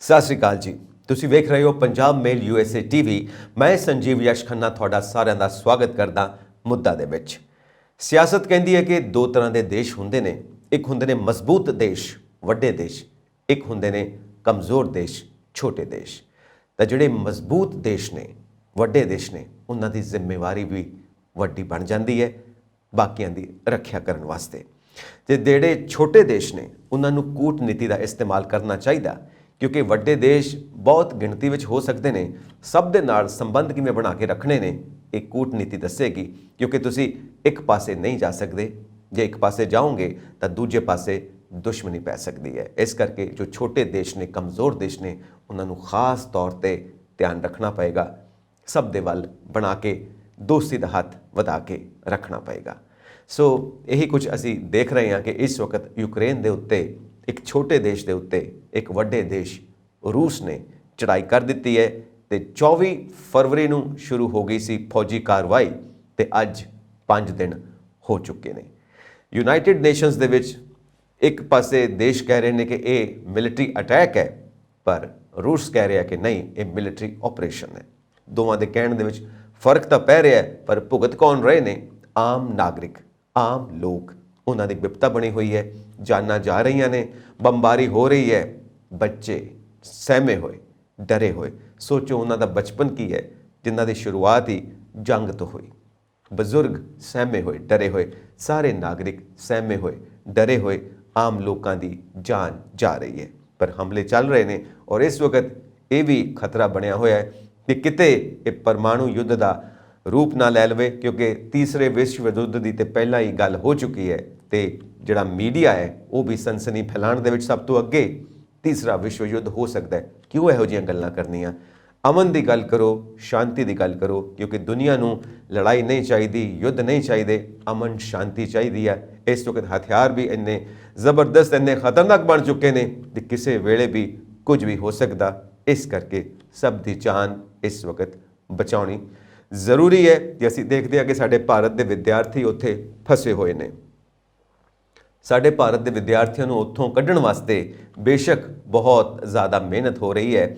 ਸਤਿ ਸ਼੍ਰੀ ਅਕਾਲ ਜੀ। ਤੁਸੀਂ ਵੇਖ ਰਹੇ ਹੋ ਪੰਜਾਬ ਮੇਲ USA TV। ਮੈਂ ਸੰਜੀਵ ਯਸ਼ ਖੰਨਾ ਤੁਹਾਡਾ ਸਾਰਿਆਂ ਦਾ ਸਵਾਗਤ ਕਰਦਾ। ਮੁੱਦਾ ਦੇ ਵਿੱਚ ਸਿਆਸਤ ਕਹਿੰਦੀ ਹੈ ਕਿ ਦੋ ਤਰ੍ਹਾਂ ਦੇ ਦੇਸ਼ ਹੁੰਦੇ ਨੇ। ਇੱਕ ਹੁੰਦੇ ਨੇ ਮਜ਼ਬੂਤ ਦੇਸ਼, ਵੱਡੇ ਦੇਸ਼, ਇੱਕ ਹੁੰਦੇ ਨੇ ਕਮਜ਼ੋਰ ਦੇਸ਼, ਛੋਟੇ ਦੇਸ਼। ਤਾਂ ਜਿਹੜੇ ਮਜ਼ਬੂਤ ਦੇਸ਼ ਨੇ, ਵੱਡੇ ਦੇਸ਼ ਨੇ, ਉਹਨਾਂ ਦੀ ਜ਼ਿੰਮੇਵਾਰੀ ਵੀ ਵੱਡੀ ਬਣ ਜਾਂਦੀ ਹੈ ਬਾਕੀਆਂ ਦੀ ਰੱਖਿਆ ਕਰਨ ਵਾਸਤੇ। ਤੇ ਜਿਹੜੇ ਛੋਟੇ ਦੇਸ਼ ਨੇ ਉਹਨਾਂ ਨੂੰ ਕੂਟਨੀਤੀ ਦਾ ਇਸਤੇਮਾਲ ਕਰਨਾ ਚਾਹੀਦਾ, ਕਿਉਂਕਿ ਵੱਡੇ ਦੇਸ਼ ਬਹੁਤ ਗਿਣਤੀ ਵਿੱਚ ਹੋ ਸਕਦੇ ਨੇ। ਸਭ ਦੇ ਨਾਲ ਸੰਬੰਧ ਕਿਵੇਂ ਬਣਾ ਕੇ ਰੱਖਣੇ ਨੇ ਇਹ ਕੂਟਨੀਤੀ ਦੱਸੇਗੀ, ਕਿਉਂਕਿ ਤੁਸੀਂ ਇੱਕ ਪਾਸੇ ਨਹੀਂ ਜਾ ਸਕਦੇ। ਜੇ ਇੱਕ ਪਾਸੇ ਜਾਓਗੇ ਤਾਂ ਦੂਜੇ ਪਾਸੇ ਦੁਸ਼ਮਣੀ ਪੈ ਸਕਦੀ ਹੈ। ਇਸ ਕਰਕੇ ਜੋ ਛੋਟੇ ਦੇਸ਼ ਨੇ, ਕਮਜ਼ੋਰ ਦੇਸ਼ ਨੇ, ਉਹਨਾਂ ਨੂੰ ਖਾਸ ਤੌਰ 'ਤੇ ਧਿਆਨ ਰੱਖਣਾ ਪਏਗਾ। ਸਭ ਦੇ ਵੱਲ ਬਣਾ ਕੇ ਦੋਸਤੀ ਦਾ ਹੱਥ ਵਧਾ ਕੇ ਰੱਖਣਾ ਪਏਗਾ। ਸੋ ਇਹੀ ਕੁਝ ਅਸੀਂ ਦੇਖ ਰਹੇ ਹਾਂ ਕਿ ਇਸ ਵਕਤ ਯੂਕਰੇਨ ਦੇ ਉੱਤੇ, ਇੱਕ ਛੋਟੇ ਦੇਸ਼ ਦੇ ਉੱਤੇ ਇੱਕ ਵੱਡੇ ਦੇਸ਼ ਰੂਸ ਨੇ ਚੜ੍ਹਾਈ ਕਰ ਦਿੱਤੀ ਹੈ। ਤੇ 24 ਫਰਵਰੀ ਨੂੰ ਸ਼ੁਰੂ ਹੋ ਗਈ ਸੀ ਫੌਜੀ ਕਾਰਵਾਈ ਤੇ ਅੱਜ 5 ਦਿਨ ਹੋ ਚੁੱਕੇ ਨੇ। ਯੂਨਾਈਟਿਡ ਨੇਸ਼ਨਸ ਦੇ ਵਿੱਚ ਇੱਕ ਪਾਸੇ ਦੇਸ਼ ਕਹਿ ਰਹੇ ਨੇ ਕਿ ਇਹ ਮਿਲਟਰੀ ਅਟੈਕ ਹੈ, ਪਰ ਰੂਸ ਕਹਿ ਰਿਹਾ ਕਿ ਨਹੀਂ, ਇਹ ਮਿਲਟਰੀ ਆਪਰੇਸ਼ਨ ਹੈ। ਦੋਵਾਂ ਦੇ ਕਹਿਣ ਦੇ ਵਿੱਚ ਫਰਕ ਤਾਂ ਪੈ ਰਿਹਾ ਹੈ, ਪਰ ਭੁਗਤ ਕੌਣ ਰਹੇ ਨੇ? ਆਮ ਨਾਗਰਿਕ, ਆਮ ਲੋਕ। ਉਹਨਾਂ ਦੀ ਵਿਪਤਾ ਬਣੀ ਹੋਈ ਹੈ, ਜਾਨਾਂ ਜਾ ਰਹੀਆਂ ਨੇ, ਬੰਬਾਰੀ ਹੋ ਰਹੀ ਹੈ, ਬੱਚੇ ਸਹਿਮੇ ਹੋਏ, ਡਰੇ ਹੋਏ। ਸੋਚੋ ਉਹਨਾਂ ਦਾ ਬਚਪਨ ਕੀ ਹੈ ਜਿਨ੍ਹਾਂ ਦੀ ਸ਼ੁਰੂਆਤ ਹੀ ਜੰਗ ਤੋਂ ਹੋਈ। ਬਜ਼ੁਰਗ ਸਹਿਮੇ ਹੋਏ, ਡਰੇ ਹੋਏ, ਸਾਰੇ ਨਾਗਰਿਕ ਸਹਿਮੇ ਹੋਏ, ਡਰੇ ਹੋਏ। ਆਮ ਲੋਕਾਂ ਦੀ ਜਾਨ ਜਾ ਰਹੀ ਹੈ, ਪਰ ਹਮਲੇ ਚੱਲ ਰਹੇ ਨੇ। ਔਰ ਇਸ ਵਕਤ ਇਹ ਵੀ ਖਤਰਾ ਬਣਿਆ ਹੋਇਆ ਹੈ ਕਿ ਕਿਤੇ ਇਹ ਪਰਮਾਣੂ ਯੁੱਧ ਦਾ ਰੂਪ ਨਾ ਲੈ ਲਵੇ, ਕਿਉਂਕਿ ਤੀਸਰੇ ਵਿਸ਼ਵ ਯੁੱਧ ਦੀ ਤੇ ਪਹਿਲਾਂ ਹੀ ਗੱਲ ਹੋ ਚੁੱਕੀ ਹੈ। ਤੇ ਜਿਹੜਾ ਮੀਡੀਆ ਹੈ ਉਹ ਵੀ ਸਨਸਨੀ ਫੈਲਾਉਣ ਦੇ ਵਿੱਚ ਸਭ ਤੋਂ ਅੱਗੇ। ਤੀਸਰਾ ਵਿਸ਼ਵ ਯੁੱਧ ਹੋ ਸਕਦਾ ਹੈ। ਕਿਉਂ ਇਹੋ ਜਿਹੀਆਂ ਗੱਲਾਂ ਕਰਨੀਆਂ? ਅਮਨ ਦੀ ਗੱਲ ਕਰੋ, ਸ਼ਾਂਤੀ ਦੀ ਗੱਲ ਕਰੋ, ਕਿਉਂਕਿ ਦੁਨੀਆ ਨੂੰ ਲੜਾਈ ਨਹੀਂ ਚਾਹੀਦੀ, ਯੁੱਧ ਨਹੀਂ ਚਾਹੀਦੇ, ਅਮਨ ਸ਼ਾਂਤੀ ਚਾਹੀਦੀ ਹੈ। ਇਸ ਵਕਤ ਹਥਿਆਰ ਵੀ ਇੰਨੇ ਜ਼ਬਰਦਸਤ, ਇੰਨੇ ਖਤਰਨਾਕ ਬਣ ਚੁੱਕੇ ਨੇ ਕਿ ਕਿਸੇ ਵੇਲੇ ਵੀ ਕੁਝ ਵੀ ਹੋ ਸਕਦਾ। ਇਸ ਕਰਕੇ ਸਭ ਦੀ ਜਾਨ ਇਸ ਵਕਤ ਬਚਾਉਣੀ ਜ਼ਰੂਰੀ ਹੈ। ਕਿ ਅਸੀਂ ਦੇਖਦੇ ਹਾਂ ਕਿ ਸਾਡੇ ਭਾਰਤ ਦੇ ਵਿਦਿਆਰਥੀ ਉੱਥੇ ਫਸੇ ਹੋਏ ਨੇ। ਸਾਡੇ ਭਾਰਤ ਦੇ ਵਿਦਿਆਰਥੀਆਂ ਨੂੰ ਉੱਥੋਂ ਕੱਢਣ ਵਾਸਤੇ ਬੇਸ਼ੱਕ ਬਹੁਤ ਜ਼ਿਆਦਾ ਮਿਹਨਤ ਹੋ ਰਹੀ ਹੈ।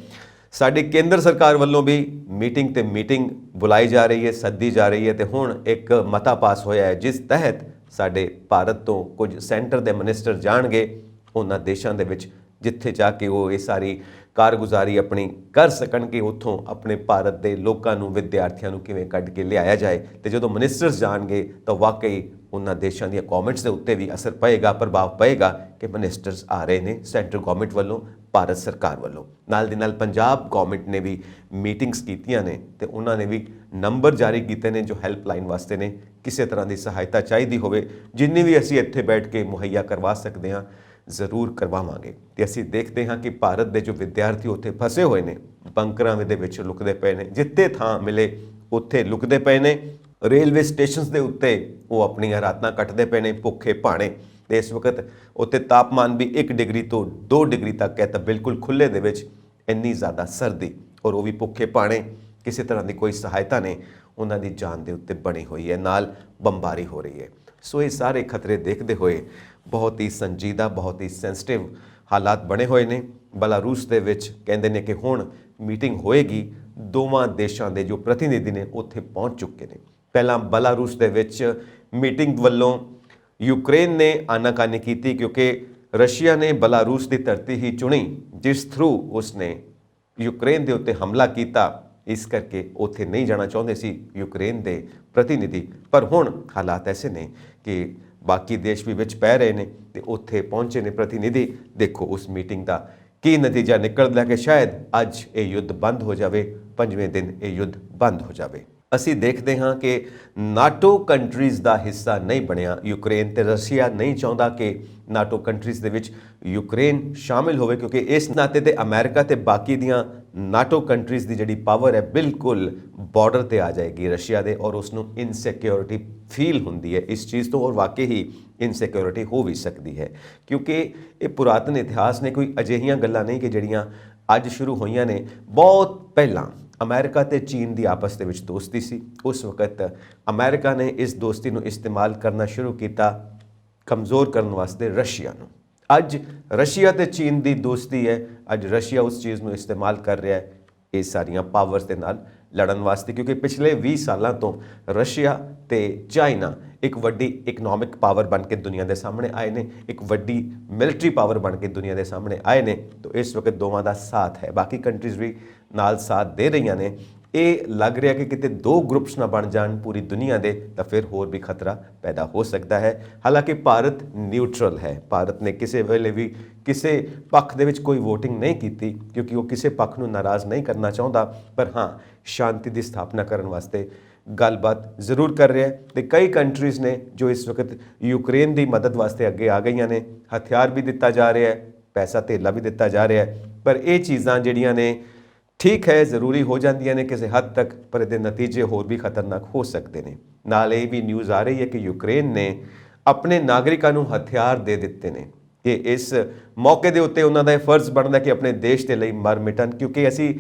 ਸਾਡੀ ਕੇਂਦਰ ਸਰਕਾਰ ਵੱਲੋਂ ਵੀ ਮੀਟਿੰਗ ਤੇ ਮੀਟਿੰਗ ਬੁਲਾਈ ਜਾ ਰਹੀ ਹੈ, ਸੱਦੀ ਜਾ ਰਹੀ ਹੈ। ਤੇ ਹੁਣ ਇੱਕ ਮਤਾ ਪਾਸ ਹੋਇਆ ਹੈ ਜਿਸ ਤਹਿਤ ਸਾਡੇ ਭਾਰਤ ਤੋਂ ਕੁਝ ਸੈਂਟਰ ਦੇ ਮਿਨਿਸਟਰ ਜਾਣਗੇ ਉਹਨਾਂ ਦੇਸ਼ਾਂ ਦੇ ਵਿੱਚ, ਜਿੱਥੇ ਜਾ ਕੇ ਉਹ ਇਹ ਸਾਰੀ ਕਾਰਗੁਜ਼ਾਰੀ ਆਪਣੀ ਕਰ ਸਕਣ ਕਿ ਉੱਥੋਂ ਆਪਣੇ ਭਾਰਤ ਦੇ ਲੋਕਾਂ ਨੂੰ, ਵਿਦਿਆਰਥੀਆਂ ਨੂੰ ਕਿਵੇਂ ਕੱਢ ਕੇ ਲਿਆਇਆ ਜਾਏ। ਤੇ ਜਦੋਂ ਮਿਨਿਸਟਰਸ ਜਾਣਗੇ ਤਾਂ ਵਾਕਈ ਉਹਨਾਂ ਦੇਸ਼ਾਂ ਦੀਆਂ ਗੌਰਮੈਂਟਸ ਦੇ ਉੱਤੇ ਵੀ ਅਸਰ ਪਏਗਾ, ਪ੍ਰਭਾਵ ਪਏਗਾ ਕਿ ਮਿਨਿਸਟਰਸ ਆ ਰਹੇ ਨੇ ਸੈਂਟਰਲ ਗੌਰਮੈਂਟ ਵੱਲੋਂ, ਭਾਰਤ ਸਰਕਾਰ ਵੱਲੋਂ। ਨਾਲ ਦੀ ਨਾਲ ਪੰਜਾਬ ਗੌਰਮੈਂਟ ਨੇ ਵੀ ਮੀਟਿੰਗਸ ਕੀਤੀਆਂ ਨੇ ਤੇ ਉਹਨਾਂ ਨੇ ਵੀ ਨੰਬਰ ਜਾਰੀ ਕੀਤੇ ਨੇ ਜੋ ਹੈਲਪਲਾਈਨ ਵਾਸਤੇ ਨੇ। ਕਿਸੇ ਤਰ੍ਹਾਂ ਦੀ ਸਹਾਇਤਾ ਚਾਹੀਦੀ ਹੋਵੇ, ਜਿੰਨੀ ਵੀ ਅਸੀਂ ਇੱਥੇ ਬੈਠ ਕੇ ਮੁਹੱਈਆ ਕਰਵਾ ਸਕਦੇ ਹਾਂ, ਜ਼ਰੂਰ ਕਰਵਾਵਾਂਗੇ। ਤੇ ਅਸੀਂ ਦੇਖਦੇ ਹਾਂ ਕਿ ਭਾਰਤ ਦੇ ਜੋ ਵਿਦਿਆਰਥੀ ਉੱਥੇ ਫਸੇ ਹੋਏ ਨੇ, ਬੰਕਰਾਂ ਦੇ ਵਿੱਚ ਲੁਕਦੇ ਪਏ ਨੇ, ਜਿੱਥੇ ਥਾਂ ਮਿਲੇ ਉੱਥੇ ਲੁਕਦੇ ਪਏ ਨੇ। ਰੇਲਵੇ ਸਟੇਸ਼ਨਸ ਦੇ ਉੱਤੇ ਉਹ ਆਪਣੀਆਂ ਰਾਤਾਂ ਕੱਟਦੇ ਪਏ ਨੇ ਭੁੱਖੇ ਭਾਣੇ। ਤੇ ਇਸ ਵਕਤ ਉੱਥੇ ਤਾਪਮਾਨ ਵੀ 1 ਡਿਗਰੀ ਤੋਂ 2 ਡਿਗਰੀ ਤੱਕ ਹੈ, ਤਾਂ ਬਿਲਕੁਲ ਖੁੱਲ੍ਹੇ ਦੇ ਵਿੱਚ ਇੰਨੀ ਜ਼ਿਆਦਾ ਸਰਦੀ, ਔਰ ਉਹ ਵੀ ਭੁੱਖੇ ਭਾਣੇ। ਕਿਸੇ ਤਰ੍ਹਾਂ ਦੀ ਕੋਈ ਸਹਾਇਤਾ ਨਹੀਂ ਉਹਨਾਂ ਦੀ ਜਾਨ ਦੇ ਉੱਤੇ ਬਣੀ ਹੋਈ ਹੈ, ਨਾਲ ਬੰਬਾਰੀ ਹੋ ਰਹੀ ਹੈ। ਸੋ ਇਹ ਸਾਰੇ ਖਤਰੇ ਦੇਖਦੇ ਹੋਏ ਬਹੁਤ ਹੀ ਸੰਜੀਦਾ, ਬਹੁਤ ਹੀ ਸੈਂਸਿਟਿਵ ਹਾਲਾਤ ਬਣੇ ਹੋਏ ਨੇ। ਬਲਾਰੂਸ ਦੇ ਵਿੱਚ ਕਹਿੰਦੇ ਨੇ ਕਿ ਹੁਣ ਮੀਟਿੰਗ ਹੋਏਗੀ। ਦੋਵਾਂ ਦੇਸ਼ਾਂ ਦੇ ਜੋ ਪ੍ਰਤੀਨਿਧੀ ਨੇ ਉੱਥੇ ਪਹੁੰਚ ਚੁੱਕੇ ਨੇ। ਪਹਿਲਾਂ ਬਲਾਰੂਸ ਦੇ ਵਿੱਚ ਮੀਟਿੰਗ ਵੱਲੋਂ ਯੂਕਰੇਨ ਨੇ ਆਨਾਕਾਨੀ ਕੀਤੀ, ਕਿਉਂਕਿ ਰਸ਼ੀਆ ਨੇ ਬਲਾਰੂਸ ਦੀ ਧਰਤੀ ਹੀ ਚੁਣੀ ਜਿਸ ਥਰੂ ਉਸਨੇ ਯੂਕਰੇਨ ਦੇ ਉੱਤੇ ਹਮਲਾ ਕੀਤਾ। ਇਸ ਕਰਕੇ ਉੱਥੇ ਨਹੀਂ ਜਾਣਾ ਚਾਹੁੰਦੇ ਸੀ ਯੂਕਰੇਨ ਦੇ ਪ੍ਰਤੀਨਿਧੀ। ਪਰ ਹੁਣ ਹਾਲਾਤ ਐਸੇ ਨੇ ਕਿ ਬਾਕੀ ਦੇਸ਼ ਵੀ ਵਿੱਚ ਪੈ ਰਹੇ ਨੇ ਤੇ ਉੱਥੇ ਪਹੁੰਚੇ ਨੇ ਪ੍ਰਤੀਨਿਧੀ। ਦੇਖੋ ਉਸ ਮੀਟਿੰਗ ਦਾ ਕੀ ਨਤੀਜਾ ਨਿਕਲਦਾ ਕਿ ਸ਼ਾਇਦ ਅੱਜ ਇਹ ਯੁੱਧ ਬੰਦ ਹੋ ਜਾਵੇ, 5ਵੇਂ ਦਿਨ ਇਹ ਯੁੱਧ ਬੰਦ ਹੋ ਜਾਵੇ। ਅਸੀਂ ਦੇਖਦੇ ਹਾਂ ਕਿ ਨਾਟੋ ਕੰਟਰੀਜ਼ ਦਾ ਹਿੱਸਾ ਨਹੀਂ ਬਣਿਆ ਯੂਕਰੇਨ, ਤੇ ਰਸ਼ੀਆ ਨਹੀਂ ਚਾਹੁੰਦਾ ਕਿ ਨਾਟੋ ਕੰਟਰੀਜ਼ ਦੇ ਵਿੱਚ ਯੂਕਰੇਨ ਸ਼ਾਮਿਲ ਹੋਵੇ, ਕਿਉਂਕਿ ਇਸ ਨਾਤੇ ਤੇ ਅਮਰੀਕਾ ਤੇ ਬਾਕੀ ਦੀਆਂ ਨਾਟੋ ਕੰਟਰੀਜ਼ ਦੀ ਜਿਹੜੀ ਪਾਵਰ ਹੈ ਬਿਲਕੁਲ ਬਾਰਡਰ ਤੇ ਆ ਜਾਏਗੀ ਰਸ਼ੀਆ ਦੇ, ਔਰ ਉਸ ਨੂੰ ਇਨਸਿਕਿਉਰਿਟੀ ਫੀਲ ਹੁੰਦੀ ਹੈ ਇਸ ਚੀਜ਼ ਤੋਂ। ਔਰ ਵਾਕਈ ਹੀ ਇਨਸਿਕਿਉਰਿਟੀ ਹੋ ਵੀ ਸਕਦੀ ਹੈ, ਕਿਉਂਕਿ ਇਹ ਪੁਰਾਤਨ ਇਤਿਹਾਸ ਨੇ, ਕੋਈ ਅਜਿਹੀਆਂ ਗੱਲਾਂ ਨਹੀਂ ਕਿ ਜਿਹੜੀਆਂ ਅੱਜ ਸ਼ੁਰੂ ਹੋਈਆਂ ਨੇ। ਬਹੁਤ ਪਹਿਲਾਂ ਅਮਰੀਕਾ ਤੇ ਚੀਨ ਦੀ ਆਪਸ ਦੇ ਵਿੱਚ ਦੋਸਤੀ ਸੀ। ਉਸ ਵਕਤ ਅਮਰੀਕਾ ਨੇ ਇਸ ਦੋਸਤੀ ਨੂੰ ਇਸਤੇਮਾਲ ਕਰਨਾ ਸ਼ੁਰੂ ਕੀਤਾ ਕਮਜ਼ੋਰ ਕਰਨ ਵਾਸਤੇ ਰਸ਼ੀਆ ਨੂੰ। ਅੱਜ ਰਸ਼ੀਆ ਤੇ ਚੀਨ ਦੀ ਦੋਸਤੀ ਹੈ, ਅੱਜ ਰਸ਼ੀਆ ਉਸ ਚੀਜ਼ ਨੂੰ ਇਸਤੇਮਾਲ ਕਰ ਰਿਹਾ ਹੈ ਇਹ ਸਾਰੀਆਂ ਪਾਵਰਸ ਦੇ ਨਾਲ ਲੜਨ ਵਾਸਤੇ, ਕਿਉਂਕਿ ਪਿਛਲੇ 20 ਸਾਲਾਂ ਤੋਂ ਰਸ਼ੀਆ ਤੇ ਚਾਈਨਾ ਇੱਕ ਵੱਡੀ ਇਕਨੋਮਿਕ ਪਾਵਰ ਬਣ ਕੇ ਦੁਨੀਆ ਦੇ ਸਾਹਮਣੇ ਆਏ ਨੇ, ਇੱਕ ਵੱਡੀ ਮਿਲਟਰੀ ਪਾਵਰ ਬਣ ਕੇ ਦੁਨੀਆ ਦੇ ਸਾਹਮਣੇ ਆਏ ਨੇ। ਤਾਂ ਇਸ ਵਕਤ ਦੋਵਾਂ ਦਾ ਸਾਥ ਹੈ, ਬਾਕੀ ਕੰਟਰੀਜ਼ ਵੀ ਨਾਲ ਸਾਥ ਦੇ ਰਹੀਆਂ ਨੇ। ਇਹ ਲੱਗ ਰਿਹਾ ਕਿ ਕਿਤੇ ਦੋ ਗਰੁੱਪਸ ਨਾ ਬਣ ਜਾਣ ਪੂਰੀ ਦੁਨੀਆ ਦੇ, ਤਾਂ ਫਿਰ ਹੋਰ ਵੀ ਖਤਰਾ ਪੈਦਾ ਹੋ ਸਕਦਾ ਹੈ। ਹਾਲਾਂਕਿ ਭਾਰਤ ਨਿਊਟਰਲ ਹੈ, ਭਾਰਤ ਨੇ ਕਿਸੇ ਵੇਲੇ ਵੀ ਕਿਸੇ ਪੱਖ ਦੇ ਵਿੱਚ ਕੋਈ ਵੋਟਿੰਗ ਨਹੀਂ ਕੀਤੀ, ਕਿਉਂਕਿ ਉਹ ਕਿਸੇ ਪੱਖ ਨੂੰ ਨਾਰਾਜ਼ ਨਹੀਂ ਕਰਨਾ ਚਾਹੁੰਦਾ। ਪਰ ਹਾਂ, ਸ਼ਾਂਤੀ ਦੀ ਸਥਾਪਨਾ ਕਰਨ ਵਾਸਤੇ ਗੱਲਬਾਤ ਜ਼ਰੂਰ ਕਰ ਰਿਹਾ ਹੈ। ਤੇ ਕਈ ਕੰਟਰੀਜ਼ ਨੇ ਜੋ ਇਸ ਵਕਤ ਯੂਕਰੇਨ ਦੀ ਮਦਦ ਵਾਸਤੇ ਅੱਗੇ ਆ ਗਈਆਂ ਨੇ, ਹਥਿਆਰ ਵੀ ਦਿੱਤਾ ਜਾ ਰਿਹਾ ਹੈ, ਪੈਸਾ ਧੇਲਾ ਵੀ ਦਿੱਤਾ ਜਾ ਰਿਹਾ ਹੈ। ਪਰ ਇਹ ਚੀਜ਼ਾਂ ਜਿਹੜੀਆਂ ਨੇ ਠੀਕ ਹੈ, ਜ਼ਰੂਰੀ ਹੋ ਜਾਂਦੀਆਂ ਨੇ ਕਿਸੇ ਹੱਦ ਤੱਕ, ਪਰ ਇਹਦੇ ਨਤੀਜੇ ਹੋਰ ਵੀ ਖਤਰਨਾਕ ਹੋ ਸਕਦੇ ਨੇ। ਨਾਲ ਇਹ ਵੀ ਨਿਊਜ਼ ਆ ਰਹੀ ਹੈ ਕਿ ਯੂਕਰੇਨ ਨੇ ਆਪਣੇ ਨਾਗਰਿਕਾਂ ਨੂੰ ਹਥਿਆਰ ਦੇ ਦਿੱਤੇ ਨੇ ਕਿ ਇਸ ਮੌਕੇ ਦੇ ਉੱਤੇ ਉਹਨਾਂ ਦਾ ਇਹ ਫਰਜ਼ ਬਣਦਾ ਕਿ ਆਪਣੇ ਦੇਸ਼ ਦੇ ਲਈ ਮਰ ਮਿਟਣ, ਕਿਉਂਕਿ ਅਸੀਂ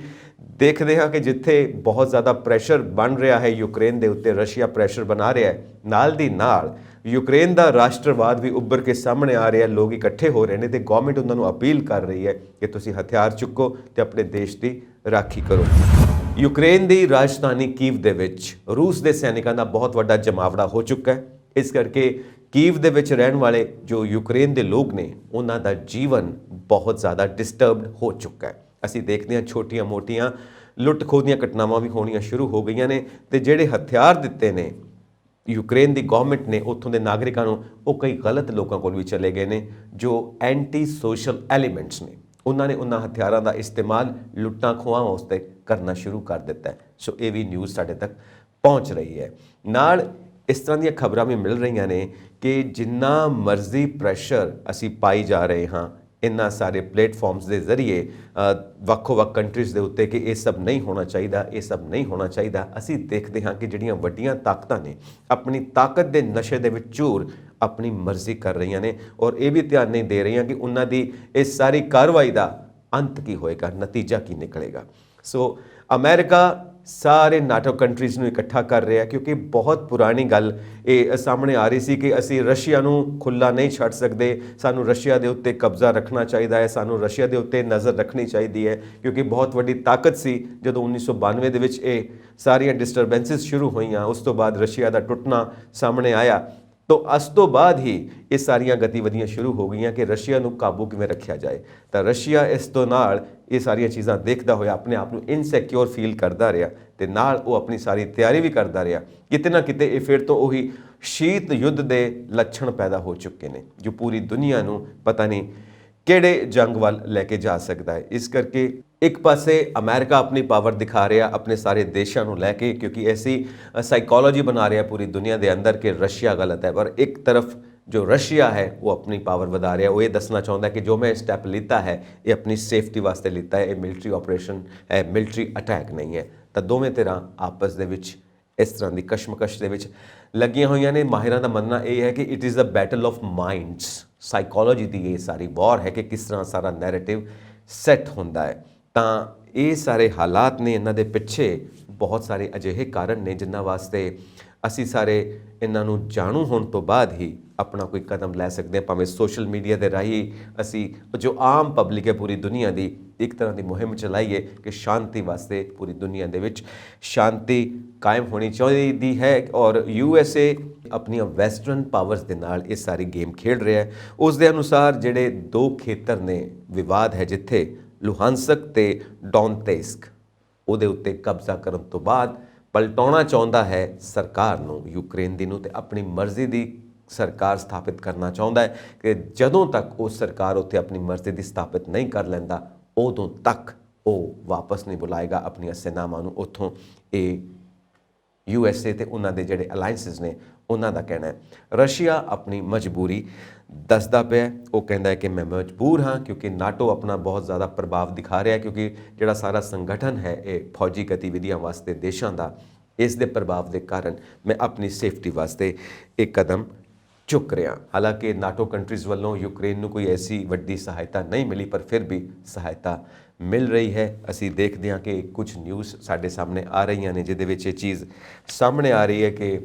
ਦੇਖਦੇ ਹਾਂ ਕਿ ਜਿੱਥੇ ਬਹੁਤ ਜ਼ਿਆਦਾ ਪ੍ਰੈਸ਼ਰ ਬਣ ਰਿਹਾ ਹੈ ਯੂਕਰੇਨ ਦੇ ਉੱਤੇ, ਰਸ਼ੀਆ ਪ੍ਰੈਸ਼ਰ ਬਣਾ ਰਿਹਾ ਹੈ, ਨਾਲ ਦੀ ਨਾਲ ਯੂਕਰੇਨ ਦਾ ਰਾਸ਼ਟਰਵਾਦ ਵੀ ਉੱਭਰ ਕੇ ਸਾਹਮਣੇ ਆ ਰਿਹਾ। ਲੋਕ ਇਕੱਠੇ ਹੋ ਰਹੇ ਨੇ ਤੇ ਗਵਰਨਮੈਂਟ ਉਹਨਾਂ ਨੂੰ ਅਪੀਲ ਕਰ ਰਹੀ ਹੈ ਕਿ ਤੁਸੀਂ ਹਥਿਆਰ ਚੁੱਕੋ ਤੇ ਆਪਣੇ ਦੇਸ਼ ਦੀ ਰਾਖੀ ਕਰੋ। ਯੂਕਰੇਨ ਦੀ ਰਾਜਧਾਨੀ ਕੀਵ ਦੇ ਵਿੱਚ ਰੂਸ ਦੇ ਸੈਨਿਕਾਂ ਦਾ ਬਹੁਤ ਵੱਡਾ ਜਮਾਵੜਾ ਹੋ ਚੁੱਕਾ ਹੈ। ਇਸ ਕਰਕੇ ਕੀਵ ਦੇ ਵਿੱਚ ਰਹਿਣ ਵਾਲੇ ਜੋ ਯੂਕਰੇਨ ਦੇ ਲੋਕ ਨੇ, ਉਹਨਾਂ ਦਾ ਜੀਵਨ ਬਹੁਤ ਜ਼ਿਆਦਾ ਡਿਸਟਰਬਡ ਹੋ ਚੁੱਕਾ ਹੈ। ਅਸੀਂ ਦੇਖਦੇ ਹਾਂ ਛੋਟੀਆਂ-ਮੋਟੀਆਂ ਲੁੱਟ-ਖੋਹ ਦੀਆਂ ਘਟਨਾਵਾਂ ਵੀ ਹੋਣੀਆਂ ਸ਼ੁਰੂ ਹੋ ਗਈਆਂ ਨੇ, ਤੇ ਜਿਹੜੇ ਹਥਿਆਰ ਦਿੱਤੇ ਨੇ ਯੂਕਰੇਨ ਦੀ ਗਵਰਨਮੈਂਟ ਨੇ ਉੱਥੋਂ ਦੇ ਨਾਗਰਿਕਾਂ ਨੂੰ, ਉਹ ਕਈ ਗਲਤ ਲੋਕਾਂ ਕੋਲ ਵੀ ਚਲੇ ਗਏ ਨੇ ਜੋ ਐਂਟੀ ਸੋਸ਼ਲ ਐਲੀਮੈਂਟਸ ਨੇ। ਉਹਨਾਂ ਨੇ ਉਹਨਾਂ ਹਥਿਆਰਾਂ ਦਾ ਇਸਤੇਮਾਲ ਲੁੱਟਾਂ ਖੋਹਾਂ ਵਾਸਤੇ ਕਰਨਾ ਸ਼ੁਰੂ ਕਰ ਦਿੱਤਾ ਹੈ। ਸੋ ਇਹ ਵੀ ਨਿਊਜ਼ ਸਾਡੇ ਤੱਕ ਪਹੁੰਚ ਰਹੀ ਹੈ। ਨਾਲ ਇਸ ਤਰ੍ਹਾਂ ਦੀਆਂ ਖਬਰਾਂ ਵੀ ਮਿਲ ਰਹੀਆਂ ਨੇ ਕਿ ਜਿੰਨਾ ਮਰਜ਼ੀ ਪ੍ਰੈਸ਼ਰ ਅਸੀਂ ਪਾਈ ਜਾ ਰਹੇ ਹਾਂ ਇਹਨਾਂ ਸਾਰੇ ਪਲੇਟਫਾਰਮਸ ਦੇ ਜ਼ਰੀਏ ਵੱਖੋ-ਵੱਖ ਕੰਟਰੀਜ਼ ਦੇ ਉੱਤੇ ਕਿ ਇਹ ਸਭ ਨਹੀਂ ਹੋਣਾ ਚਾਹੀਦਾ, ਇਹ ਸਭ ਨਹੀਂ ਹੋਣਾ ਚਾਹੀਦਾ, ਅਸੀਂ ਦੇਖਦੇ ਹਾਂ ਕਿ ਜਿਹੜੀਆਂ ਵੱਡੀਆਂ ਤਾਕਤਾਂ ਨੇ ਆਪਣੀ ਤਾਕਤ ਦੇ ਨਸ਼ੇ ਦੇ ਵਿੱਚ ਚੂਰ ਆਪਣੀ ਮਰਜ਼ੀ ਕਰ ਰਹੀਆਂ ਨੇ, ਔਰ ਇਹ ਵੀ ਧਿਆਨ ਨਹੀਂ ਦੇ ਰਹੀਆਂ ਕਿ ਉਹਨਾਂ ਦੀ ਇਸ ਸਾਰੀ ਕਾਰਵਾਈ ਦਾ ਅੰਤ ਕੀ ਹੋਏਗਾ, ਨਤੀਜਾ ਕੀ ਨਿਕਲੇਗਾ। ਸੋ ਅਮਰੀਕਾ ਸਾਰੇ ਨਾਟੋ ਕੰਟਰੀਜ਼ ਨੂੰ ਇਕੱਠਾ ਕਰ ਰਿਹਾ, ਕਿਉਂਕਿ ਬਹੁਤ ਪੁਰਾਣੀ ਗੱਲ ਇਹ ਸਾਹਮਣੇ ਆ ਰਹੀ ਸੀ ਕਿ ਅਸੀਂ ਰਸ਼ੀਆ ਨੂੰ ਖੁੱਲ੍ਹਾ ਨਹੀਂ ਛੱਡ ਸਕਦੇ, ਸਾਨੂੰ ਰਸ਼ੀਆ ਦੇ ਉੱਤੇ ਕਬਜ਼ਾ ਰੱਖਣਾ ਚਾਹੀਦਾ ਹੈ, ਸਾਨੂੰ ਰਸ਼ੀਆ ਦੇ ਉੱਤੇ ਨਜ਼ਰ ਰੱਖਣੀ ਚਾਹੀਦੀ ਹੈ, ਕਿਉਂਕਿ ਬਹੁਤ ਵੱਡੀ ਤਾਕਤ ਸੀ। ਜਦੋਂ 1992 ਦੇ ਵਿੱਚ ਇਹ ਸਾਰੀਆਂ ਡਿਸਟਰਬੈਂਸਿਸ ਸ਼ੁਰੂ ਹੋਈਆਂ, ਉਸ ਤੋਂ ਬਾਅਦ ਰਸ਼ੀਆ ਦਾ ਟੁੱਟਣਾ ਸਾਹਮਣੇ ਆਇਆ, ਤਾਂ ਉਸ ਤੋਂ ਬਾਅਦ ਹੀ ਇਹ ਸਾਰੀਆਂ ਗਤੀਵਿਧੀਆਂ ਸ਼ੁਰੂ ਹੋ ਗਈਆਂ ਕਿ ਰਸ਼ੀਆ ਨੂੰ ਕਾਬੂ ਕਿਵੇਂ ਰੱਖਿਆ ਜਾਏ। ਤਾਂ ਰਸ਼ੀਆ ਇਸ ਤੋਂ ਨਾਲ ਇਹ ਸਾਰੀਆਂ ਚੀਜ਼ਾਂ ਦੇਖਦਾ ਹੋਇਆ ਆਪਣੇ ਆਪ ਨੂੰ ਇਨਸਿਕਿਉਰ ਫੀਲ ਕਰਦਾ ਰਿਹਾ, ਤੇ ਨਾਲ ਉਹ ਆਪਣੀ ਸਾਰੀ ਤਿਆਰੀ ਵੀ ਕਰਦਾ ਰਿਹਾ। ਕਿਤੇ ਨਾ ਕਿਤੇ ਇਹ ਫਿਰ ਤੋਂ ਉਹੀ ਸ਼ੀਤ ਯੁੱਧ ਦੇ ਲੱਛਣ ਪੈਦਾ ਹੋ ਚੁੱਕੇ ਨੇ ਜੋ ਪੂਰੀ ਦੁਨੀਆ ਨੂੰ ਪਤਾ ਨਹੀਂ ਕਿਹੜੇ ਜੰਗ ਵੱਲ ਲੈ ਕੇ ਜਾ ਸਕਦਾ ਹੈ। ਇਸ ਕਰਕੇ ਇੱਕ ਪਾਸੇ ਅਮਰੀਕਾ ਆਪਣੀ ਪਾਵਰ ਦਿਖਾ ਰਿਹਾ ਆਪਣੇ ਸਾਰੇ ਦੇਸ਼ਾਂ ਨੂੰ ਲੈ ਕੇ, ਕਿਉਂਕਿ ਐਸੀ ਸਾਈਕੋਲੋਜੀ ਬਣਾ ਰਿਹਾ ਪੂਰੀ ਦੁਨੀਆ ਦੇ ਅੰਦਰ ਕਿ ਰਸ਼ੀਆ ਗਲਤ ਹੈ, ਪਰ ਇੱਕ ਤਰਫ ਜੋ ਰਸ਼ੀਆ ਹੈ ਉਹ ਆਪਣੀ ਪਾਵਰ ਵਧਾ ਰਿਹਾ। ਉਹ ਇਹ ਦੱਸਣਾ ਚਾਹੁੰਦਾ ਕਿ ਜੋ ਮੈਂ ਸਟੈਪ ਲਿੱਤਾ ਹੈ ਇਹ ਆਪਣੀ ਸੇਫਟੀ ਵਾਸਤੇ ਲਿੱਤਾ ਹੈ, ਇਹ ਮਿਲਟਰੀ ਆਪਰੇਸ਼ਨ ਹੈ, ਮਿਲਟਰੀ ਅਟੈਕ ਨਹੀਂ ਹੈ। ਤਾਂ ਦੋਵੇਂ ਧਿਰਾਂ ਆਪਸ ਦੇ ਵਿੱਚ ਇਸ ਤਰ੍ਹਾਂ ਦੀ ਕਸ਼ਮਕਸ਼ ਦੇ ਵਿੱਚ ਲੱਗੀਆਂ ਹੋਈਆਂ ਨੇ। ਮਾਹਿਰਾਂ ਦਾ ਮੰਨਣਾ ਇਹ ਹੈ ਕਿ it is a battle of minds, psychology ਦੀ ਇਹ ਸਾਰੀ ਵਾਰ ਹੈ ਕਿ ਕਿਸ ਤਰ੍ਹਾਂ ਸਾਰਾ ਨੈਰੇਟਿਵ ਸੈੱਟ ਹੁੰਦਾ ਹੈ। ਤਾਂ ਇਹ ਸਾਰੇ ਹਾਲਾਤ ਨੇ, ਇਹਨਾਂ ਦੇ ਪਿੱਛੇ ਬਹੁਤ ਸਾਰੇ ਅਜਿਹੇ ਕਾਰਨ ਨੇ ਜਿਨ੍ਹਾਂ ਵਾਸਤੇ ਅਸੀਂ ਸਾਰੇ ਇਹਨਾਂ ਨੂੰ ਜਾਣੂ ਹੋਣ ਤੋਂ ਬਾਅਦ ਹੀ ਆਪਣਾ ਕੋਈ ਕਦਮ ਲੈ ਸਕਦੇ ਹਾਂ, ਭਾਵੇਂ ਸੋਸ਼ਲ ਮੀਡੀਆ ਦੇ ਰਾਹੀਂ ਅਸੀਂ ਜੋ ਆਮ ਪਬਲਿਕ ਹੈ ਪੂਰੀ ਦੁਨੀਆ ਦੀ, ਇੱਕ ਤਰ੍ਹਾਂ ਦੀ ਮੁਹਿੰਮ ਚਲਾਈਏ ਕਿ ਸ਼ਾਂਤੀ ਵਾਸਤੇ ਪੂਰੀ ਦੁਨੀਆ ਦੇ ਵਿੱਚ ਸ਼ਾਂਤੀ ਕਾਇਮ ਹੋਣੀ ਚਾਹੀਦੀ ਹੈ। ਔਰ USA ਆਪਣੀਆਂ ਵੈਸਟਰਨ ਪਾਵਰਸ ਦੇ ਨਾਲ ਇਹ ਸਾਰੀ ਗੇਮ ਖੇਡ ਰਿਹਾ ਹੈ। ਉਸ ਦੇ ਅਨੁਸਾਰ ਜਿਹੜੇ ਦੋ ਖੇਤਰ ਨੇ ਵਿਵਾਦ ਹੈ, ਜਿੱਥੇ ਲੁਹਾਂਸਕ ਤੇ ਡੋਨਤੇਸਕ, ਉਹਦੇ ਉੱਤੇ ਕਬਜ਼ਾ ਕਰਨ ਤੋਂ ਬਾਅਦ ਪਲਟਾਉਣਾ ਚਾਹੁੰਦਾ ਹੈ ਸਰਕਾਰ ਨੂੰ, ਯੂਕਰੇਨ ਦੀ ਨੂੰ, ਤੇ ਆਪਣੀ ਮਰਜ਼ੀ ਦੀ ਸਰਕਾਰ ਸਥਾਪਿਤ ਕਰਨਾ ਚਾਹੁੰਦਾ ਹੈ ਕਿ ਜਦੋਂ ਤੱਕ ਉਹ ਸਰਕਾਰ ਉੱਥੇ ਆਪਣੀ ਮਰਜ਼ੀ ਦੀ ਸਥਾਪਿਤ ਨਹੀਂ ਕਰ ਲੈਂਦਾ ਉਦੋਂ ਤੱਕ ਉਹ ਵਾਪਸ ਨਹੀਂ ਬੁਲਾਏਗਾ ਆਪਣੀਆਂ ਸੈਨਾਵਾਂ ਨੂੰ ਉੱਥੋਂ। ਇਹ USA ਤੇ ਉਹਨਾਂ ਦੇ ਜਿਹੜੇ ਅਲਾਇੰਸਿਸ ਨੇ ਉਹਨਾਂ ਦਾ ਕਹਿਣਾ ਹੈ। ਰਸ਼ੀਆ ਆਪਣੀ ਮਜਬੂਰੀ ਦੱਸਦਾ ਪਿਆ, ਉਹ ਕਹਿੰਦਾ ਹੈ ਕਿ ਮੈਂ ਮਜਬੂਰ ਹਾਂ ਕਿਉਂਕਿ ਨਾਟੋ ਆਪਣਾ ਬਹੁਤ ਜ਼ਿਆਦਾ ਪ੍ਰਭਾਵ ਦਿਖਾ ਰਿਹਾ, ਕਿਉਂਕਿ ਜਿਹੜਾ ਸਾਰਾ ਸੰਗਠਨ ਹੈ ਇਹ ਫੌਜੀ ਗਤੀਵਿਧੀਆਂ ਵਾਸਤੇ ਦੇਸ਼ਾਂ ਦਾ, ਇਸ ਦੇ ਪ੍ਰਭਾਵ ਦੇ ਕਾਰਨ ਮੈਂ ਆਪਣੀ ਸੇਫਟੀ ਵਾਸਤੇ ਇਹ ਕਦਮ ਚੁੱਕ ਰਿਹਾ। ਹਾਲਾਂਕਿ ਨਾਟੋ ਕੰਟਰੀਜ਼ ਵੱਲੋਂ ਯੂਕਰੇਨ ਨੂੰ ਕੋਈ ਐਸੀ ਵੱਡੀ ਸਹਾਇਤਾ ਨਹੀਂ ਮਿਲੀ, ਪਰ ਫਿਰ ਵੀ ਸਹਾਇਤਾ ਮਿਲ ਰਹੀ ਹੈ। ਅਸੀਂ ਦੇਖਦੇ ਹਾਂ ਕਿ ਕੁਝ ਨਿਊਜ਼ ਸਾਡੇ ਸਾਹਮਣੇ ਆ ਰਹੀਆਂ ਨੇ ਜਿਹਦੇ ਵਿੱਚ ਇਹ ਚੀਜ਼ ਸਾਹਮਣੇ ਆ ਰਹੀ ਹੈ ਕਿ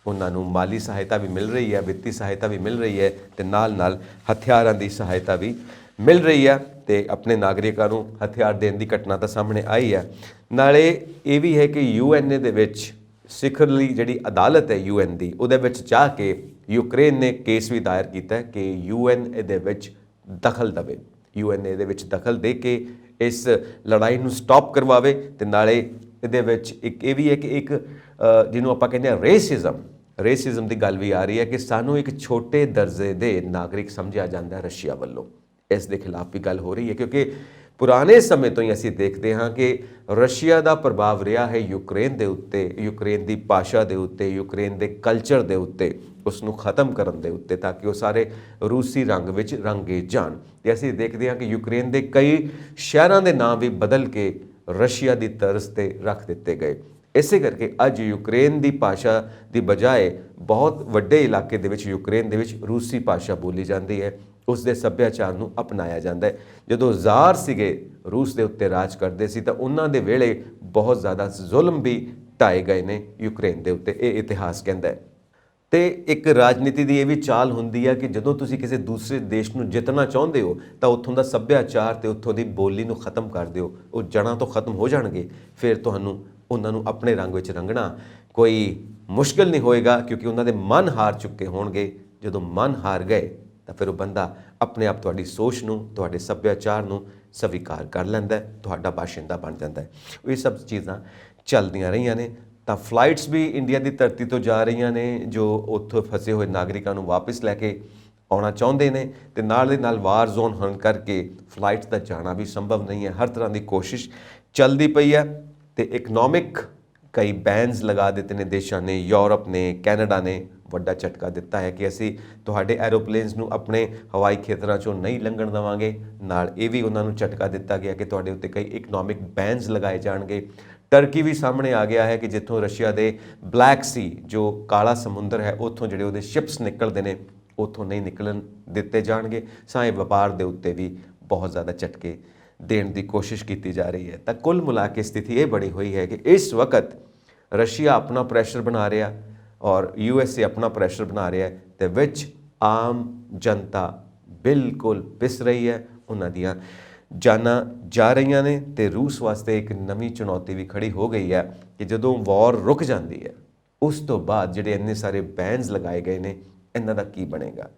ਉਹਨਾਂ ਨੂੰ ਮਾਲੀ ਸਹਾਇਤਾ ਵੀ ਮਿਲ ਰਹੀ ਹੈ, ਵਿੱਤੀ ਸਹਾਇਤਾ ਵੀ ਮਿਲ ਰਹੀ ਹੈ ਤੇ ਨਾਲ ਹਥਿਆਰਾਂ ਦੀ ਸਹਾਇਤਾ ਵੀ ਮਿਲ ਰਹੀ ਹੈ ਤੇ ਆਪਣੇ ਨਾਗਰਿਕਾਂ ਨੂੰ ਹਥਿਆਰ ਦੇਣ ਦੀ ਘਟਨਾ ਤਾਂ ਸਾਹਮਣੇ ਆਈ ਹੈ। ਨਾਲੇ ਇਹ ਵੀ ਹੈ ਕਿ ਯੂਐਨਏ ਦੇ ਵਿੱਚ ਸਿਖਰਲੀ ਜਿਹੜੀ ਅਦਾਲਤ ਹੈ ਯੂਐਨ ਦੀ, ਉਹਦੇ ਵਿੱਚ ਜਾ ਕੇ ਯੂਕਰੇਨ ਨੇ ਕੇਸ ਵੀ ਦਾਇਰ ਕੀਤਾ ਹੈ ਕਿ ਯੂਐਨ ਇਹਦੇ ਵਿੱਚ ਦਖਲ ਦੇਵੇ, ਯੂਐਨ ਇਹਦੇ ਵਿੱਚ ਦਖਲ ਦੇ ਕੇ ਇਸ ਲੜਾਈ ਨੂੰ ਸਟਾਪ ਕਰਵਾਵੇ ਤੇ ਨਾਲੇ ਇਹਦੇ ਵਿੱਚ ਇੱਕ ਇਹ ਵੀ ਹੈ ਕਿ ਇੱਕ ਜਿਹਨੂੰ ਆਪਾਂ ਕਹਿੰਦੇ ਹਾਂ ਰੇਸਿਜ਼ਮ ਦੀ ਗੱਲ ਵੀ ਆ ਰਹੀ ਹੈ ਕਿ ਸਾਨੂੰ ਇੱਕ ਛੋਟੇ ਦਰਜੇ ਦੇ ਨਾਗਰਿਕ ਸਮਝਿਆ ਜਾਂਦਾ ਹੈ ਰਸ਼ੀਆ ਵੱਲੋਂ। ਇਸ ਦੇ ਖਿਲਾਫ ਵੀ ਗੱਲ ਹੋ ਰਹੀ ਹੈ ਕਿਉਂਕਿ ਪੁਰਾਣੇ ਸਮੇਂ ਤੋਂ ਹੀ ਅਸੀਂ ਦੇਖਦੇ ਹਾਂ ਕਿ ਰਸ਼ੀਆ ਦਾ ਪ੍ਰਭਾਵ ਰਿਹਾ ਹੈ ਯੂਕਰੇਨ ਦੇ ਉੱਤੇ, ਯੂਕਰੇਨ ਦੀ ਭਾਸ਼ਾ ਦੇ ਉੱਤੇ, ਯੂਕਰੇਨ ਦੇ ਕਲਚਰ ਦੇ ਉੱਤੇ, ਉਸ ਨੂੰ ਖਤਮ ਕਰਨ ਦੇ ਉੱਤੇ, ਤਾਂ ਕਿ ਉਹ ਸਾਰੇ ਰੂਸੀ ਰੰਗ ਵਿੱਚ ਰੰਗੇ ਜਾਣ। ਤੇ ਅਸੀਂ ਦੇਖਦੇ ਹਾਂ ਕਿ ਯੂਕਰੇਨ ਦੇ ਕਈ ਸ਼ਹਿਰਾਂ ਦੇ ਨਾਮ ਵੀ ਬਦਲ ਕੇ ਰਸ਼ੀਆ ਦੀ ਤਰਜ਼ ਤੇ ਰੱਖ ਦਿੱਤੇ ਗਏ। ਇਸੇ ਕਰਕੇ ਅੱਜ ਯੂਕਰੇਨ ਦੀ ਭਾਸ਼ਾ ਦੀ ਬਜਾਏ ਬਹੁਤ ਵੱਡੇ ਇਲਾਕੇ ਦੇ ਵਿੱਚ ਯੂਕਰੇਨ ਦੇ ਵਿੱਚ ਰੂਸੀ ਭਾਸ਼ਾ ਬੋਲੀ ਜਾਂਦੀ ਹੈ, ਉਸ ਦੇ ਸੱਭਿਆਚਾਰ ਨੂੰ ਅਪਣਾਇਆ ਜਾਂਦਾ ਹੈ। ਜਦੋਂ ਜ਼ਾਰ ਸੀਗੇ ਰੂਸ ਦੇ ਉੱਤੇ ਰਾਜ ਕਰਦੇ ਸੀ ਤਾਂ ਉਹਨਾਂ ਦੇ ਵੇਲੇ ਬਹੁਤ ਜ਼ਿਆਦਾ ਜ਼ੁਲਮ ਵੀ ਢਾਏ ਗਏ ਨੇ ਯੂਕਰੇਨ ਦੇ ਉੱਤੇ, ਇਹ ਇਤਿਹਾਸ ਕਹਿੰਦਾ ਹੈ। ਤੇ ਇੱਕ ਰਾਜਨੀਤੀ ਦੀ ਇਹ ਵੀ ਚਾਲ ਹੁੰਦੀ ਹੈ ਕਿ ਜਦੋਂ ਤੁਸੀਂ ਕਿਸੇ ਦੂਸਰੇ ਦੇਸ਼ ਨੂੰ ਜਿੱਤਣਾ ਚਾਹੁੰਦੇ ਹੋ ਤਾਂ ਉੱਥੋਂ ਦਾ ਸੱਭਿਆਚਾਰ ਤੇ ਉੱਥੋਂ ਦੀ ਬੋਲੀ ਨੂੰ ਖਤਮ ਕਰ ਦਿਓ, ਉਹ ਜੜ੍ਹਾਂ ਤੋਂ ਖਤਮ ਹੋ ਜਾਣਗੇ, ਫਿਰ ਤੁਹਾਨੂੰ ਉਹਨਾਂ ਨੂੰ ਆਪਣੇ ਰੰਗ ਵਿੱਚ ਰੰਗਣਾ ਕੋਈ ਮੁਸ਼ਕਿਲ ਨਹੀਂ ਹੋਏਗਾ ਕਿਉਂਕਿ ਉਹਨਾਂ ਦੇ ਮਨ ਹਾਰ ਚੁੱਕੇ ਹੋਣਗੇ। ਜਦੋਂ ਮਨ ਹਾਰ ਗਏ ਤਾਂ ਫਿਰ ਉਹ ਬੰਦਾ ਆਪਣੇ ਆਪ ਤੁਹਾਡੀ ਸੋਚ ਨੂੰ, ਤੁਹਾਡੇ ਸੱਭਿਆਚਾਰ ਨੂੰ ਸਵੀਕਾਰ ਕਰ ਲੈਂਦਾ ਹੈ, ਤੁਹਾਡਾ ਬਾਸ਼ਿੰਦਾ ਬਣ ਜਾਂਦਾ ਹੈ। ਇਹ ਸਭ ਚੀਜ਼ਾਂ ਚੱਲਦੀਆਂ ਰਹੀਆਂ ਨੇ। ਤਾਂ ਫਲਾਈਟਸ ਵੀ ਇੰਡੀਆ ਦੀ ਧਰਤੀ ਤੋਂ ਜਾ ਰਹੀਆਂ ਨੇ ਜੋ ਉੱਥੋਂ ਫਸੇ ਹੋਏ ਨਾਗਰਿਕਾਂ ਨੂੰ ਵਾਪਸ ਲੈ ਕੇ ਆਉਣਾ ਚਾਹੁੰਦੇ ਨੇ ਤੇ ਨਾਲ ਦੇ ਨਾਲ ਵਾਰ ਜ਼ੋਨ ਹੋਣ ਕਰਕੇ ਫਲਾਈਟਸ ਦਾ ਜਾਣਾ ਵੀ ਸੰਭਵ ਨਹੀਂ ਹੈ। ਹਰ ਤਰ੍ਹਾਂ ਦੀ ਕੋਸ਼ਿਸ਼ ਚੱਲਦੀ ਪਈ ਹੈ ਤੇ ਇਕਨੋਮਿਕ ਕਈ ਬੈਨਸ ਲਗਾ ਦਿੱਤੇ ਨੇ ਦੇਸ਼ਾਂ ਨੇ, ਯੂਰਪ ਨੇ, ਕੈਨੇਡਾ ਨੇ ਵੱਡਾ ਝਟਕਾ ਦਿੱਤਾ ਹੈ ਕਿ ਅਸੀਂ ਤੁਹਾਡੇ ਐਰੋਪਲੇਨਸ ਨੂੰ ਆਪਣੇ ਹਵਾਈ ਖੇਤਰਾਂ 'ਚੋਂ ਨਹੀਂ ਲੰਘਣ ਦੇਵਾਂਗੇ। ਨਾਲ ਇਹ ਵੀ ਉਹਨਾਂ ਨੂੰ ਝਟਕਾ ਦਿੱਤਾ ਗਿਆ ਕਿ ਤੁਹਾਡੇ ਉੱਤੇ ਕਈ ਇਕਨੋਮਿਕ ਬੈਨਸ ਲਗਾਏ ਜਾਣਗੇ। ਟਰਕੀ ਵੀ ਸਾਹਮਣੇ ਆ ਗਿਆ ਹੈ ਕਿ ਜਿੱਥੋਂ ਰਸ਼ੀਆ ਦੇ ਬਲੈਕ ਸੀ ਜੋ ਕਾਲਾ ਸਮੁੰਦਰ ਹੈ ਉੱਥੋਂ ਜਿਹੜੇ ਉਹਦੇ ਸ਼ਿਪਸ ਨਿਕਲਦੇ ਨੇ ਉੱਥੋਂ ਨਹੀਂ ਨਿਕਲਣ ਦਿੱਤੇ ਜਾਣਗੇ। ਸਾਂਝੇ ਵਪਾਰ ਦੇ ਉੱਤੇ ਵੀ ਬਹੁਤ ਜ਼ਿਆਦਾ ਝਟਕੇ ਦੇਣ ਦੀ ਕੋਸ਼ਿਸ਼ ਕੀਤੀ ਜਾ ਰਹੀ ਹੈ। ਤਾਂ ਕੁੱਲ ਮਿਲਾ ਕੇ ਸਥਿਤੀ ਇਹ ਬਣੀ ਹੋਈ ਹੈ ਕਿ ਇਸ ਵਕਤ ਰਸ਼ੀਆ ਆਪਣਾ ਪ੍ਰੈਸ਼ਰ ਬਣਾ ਰਿਹਾ ਔਰ USA ਆਪਣਾ ਪ੍ਰੈਸ਼ਰ ਬਣਾ ਰਿਹਾ ਤੇ ਵਿੱਚ ਆਮ ਜਨਤਾ ਬਿਲਕੁਲ ਪਿਸ ਰਹੀ ਹੈ, ਉਹਨਾਂ ਦੀਆਂ ਜਾਨਾਂ ਜਾ ਰਹੀਆਂ ਨੇ ਤੇ ਰੂਸ ਵਾਸਤੇ ਇੱਕ ਨਵੀਂ ਚੁਣੌਤੀ ਵੀ ਖੜੀ ਹੋ ਗਈ ਹੈ ਕਿ ਜਦੋਂ ਵਾਰ ਰੁਕ ਜਾਂਦੀ ਹੈ ਉਸ ਤੋਂ ਬਾਅਦ ਜਿਹੜੇ ਇੰਨੇ ਸਾਰੇ ਬੈਨਸ ਲਗਾਏ ਗਏ ਨੇ ਇਹਨਾਂ ਦਾ ਕੀ ਬਣੇਗਾ।